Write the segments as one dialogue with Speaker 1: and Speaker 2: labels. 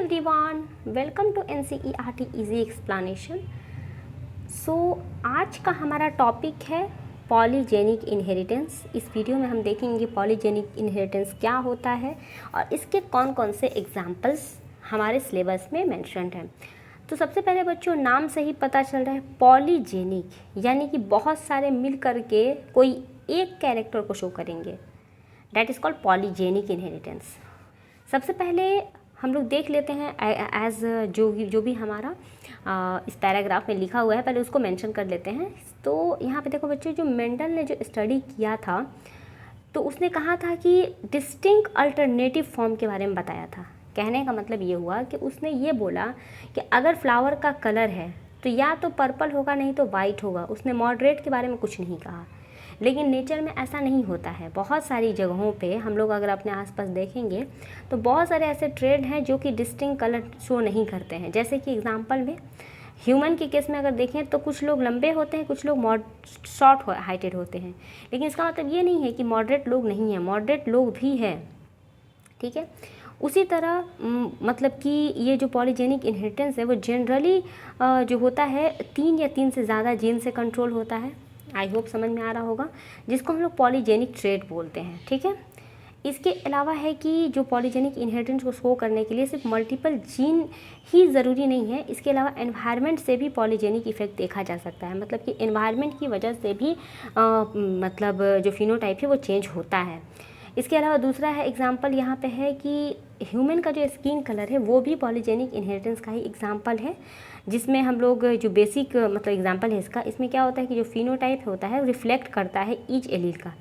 Speaker 1: everyone, welcome to NCERT Easy Explanation। आज का हमारा टॉपिक है पॉलीजेनिक इनहेरिटेंस। इस वीडियो में हम देखेंगे पॉलीजेनिक इनहेरिटेंस क्या होता है और इसके कौन कौन से एग्जाम्पल्स हमारे सिलेबस में मेंशन्ड हैं। तो सबसे पहले बच्चों, नाम से ही पता चल रहा है पॉलीजेनिक, यानी कि बहुत सारे मिल करके कोई एक कैरेक्टर को शो करेंगे, that is called polygenic inheritance. सबसे पहले हम लोग देख लेते हैं एज जो भी हमारा इस पैराग्राफ में लिखा हुआ है, पहले उसको मेंशन कर लेते हैं। तो यहाँ पे देखो बच्चों, जो मेंडल ने जो स्टडी किया था तो उसने कहा था कि डिस्टिंक्ट अल्टरनेटिव फॉर्म के बारे में बताया था। कहने का मतलब ये हुआ कि उसने ये बोला कि अगर फ्लावर का कलर है तो या तो पर्पल होगा नहीं तो वाइट होगा। उसने मॉडरेट के बारे में कुछ नहीं कहा, लेकिन नेचर में ऐसा नहीं होता है। बहुत सारी जगहों पे हम लोग अगर अपने आसपास देखेंगे तो बहुत सारे ऐसे ट्रेड हैं जो कि डिस्टिंक्ट कलर शो नहीं करते हैं। जैसे कि एग्जांपल में ह्यूमन के केस में अगर देखें तो कुछ लोग लंबे होते हैं, कुछ लोग शॉर्ट हाइटेड होते हैं, लेकिन इसका मतलब ये नहीं है कि मॉडरेट लोग नहीं हैं, मॉडरेट लोग भी हैं, ठीक है। उसी तरह मतलब कि ये जो पॉलीजेनिक इनहेरिटेंस है वो जनरली जो होता है 3 या 3 से ज़्यादा जीन से कंट्रोल होता है। आई होप समझ में आ रहा होगा, जिसको हम लोग पॉलीजेनिक ट्रेट बोलते हैं, ठीक है। इसके अलावा है कि जो पॉलीजेनिक इनहेरिटेंस को शो करने के लिए सिर्फ मल्टीपल जीन ही ज़रूरी नहीं है, इसके अलावा एनवायरनमेंट से भी पॉलीजेनिक इफेक्ट देखा जा सकता है। मतलब कि एनवायरनमेंट की वजह से भी मतलब जो फिनोटाइप है वो चेंज होता है। इसके अलावा दूसरा है एग्जाम्पल यहाँ पे है कि ह्यूमन का जो स्किन कलर है वो भी पॉलीजेनिक इनहेरिटेंस का ही एग्जाम्पल है, जिसमें हम लोग जो बेसिक मतलब एग्जाम्पल है इसका, इसमें क्या होता है कि जो फिनोटाइप होता है रिफ्लेक्ट करता है ईच एलील का।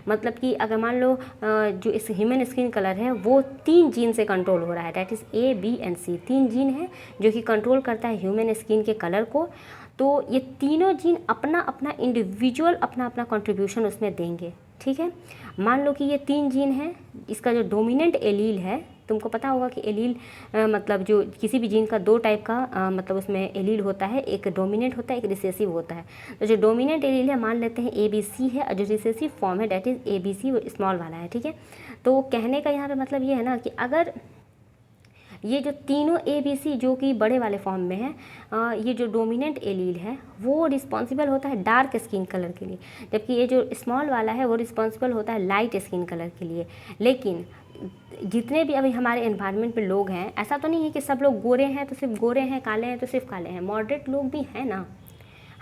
Speaker 1: मतलब कि अगर मान लो जो इस ह्यूमन स्किन कलर है वो 3 जीन से कंट्रोल हो रहा है, that is A, B and C। 3 gene है जो कि कंट्रोल करता है ह्यूमन स्किन के कलर को। तो ये तीनों जीन अपना अपना इंडिविजुअल अपना अपना कंट्रीब्यूशन उसमें देंगे, ठीक है। मान लो कि ये 3 जीन है, इसका जो डोमिनेंट एलील है, तुमको पता होगा कि एलील मतलब जो किसी भी जीन का 2 टाइप का मतलब उसमें एलील होता है, एक डोमिनेंट होता है, एक रिसेसिव होता है। तो जो डोमिनेंट एलील है मान लेते हैं ABC है, और जो रिसेसिव फॉर्म है डैट इज़ ABC, वो स्मॉल वाला है, ठीक है। तो कहने का यहाँ पे मतलब ये है ना कि अगर ये जो तीनों ABC जो कि बड़े वाले फॉर्म में है, ये जो डोमिनेंट एलील है वो रिस्पॉन्सिबल होता है डार्क स्किन कलर के लिए, जबकि ये जो स्मॉल वाला है वो रिस्पॉन्सिबल होता है लाइट स्किन कलर के लिए। लेकिन जितने भी अभी हमारे एनवायरनमेंट पे लोग हैं, ऐसा तो नहीं है कि सब लोग गोरे हैं तो सिर्फ गोरे हैं, काले हैं तो सिर्फ काले हैं। मॉडरेट लोग भी हैं ना,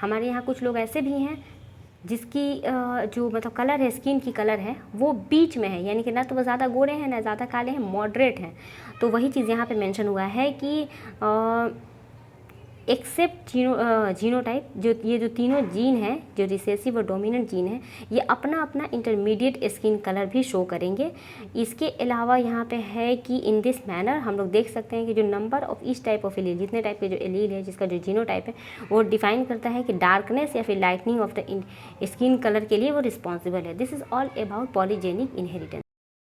Speaker 1: हमारे यहाँ कुछ लोग ऐसे भी हैं जिसकी जो मतलब कलर है, स्किन की कलर है वो बीच में है, यानी कि ना तो वो ज़्यादा गोरे हैं ना ज़्यादा काले हैं, मॉडरेट हैं। तो वही चीज़ यहाँ पे मेंशन हुआ है कि एक्सेप्ट जीनोटाइप, जो ये जो तीनों जीन हैं, जो रिसेसिव और डोमिनेंट जीन है, ये अपना अपना इंटरमीडिएट स्किन कलर भी शो करेंगे। इसके अलावा यहाँ पे है कि इन दिस मैनर हम लोग देख सकते हैं कि जो number of each type of allele, जितने टाइप के जो एलील है जिसका जो जीनोटाइप है वो डिफाइन करता है कि डार्कनेस या फिर lightning of the skin colour के लिए वो रिस्पॉन्सिबल है। This is all about polygenic inheritance.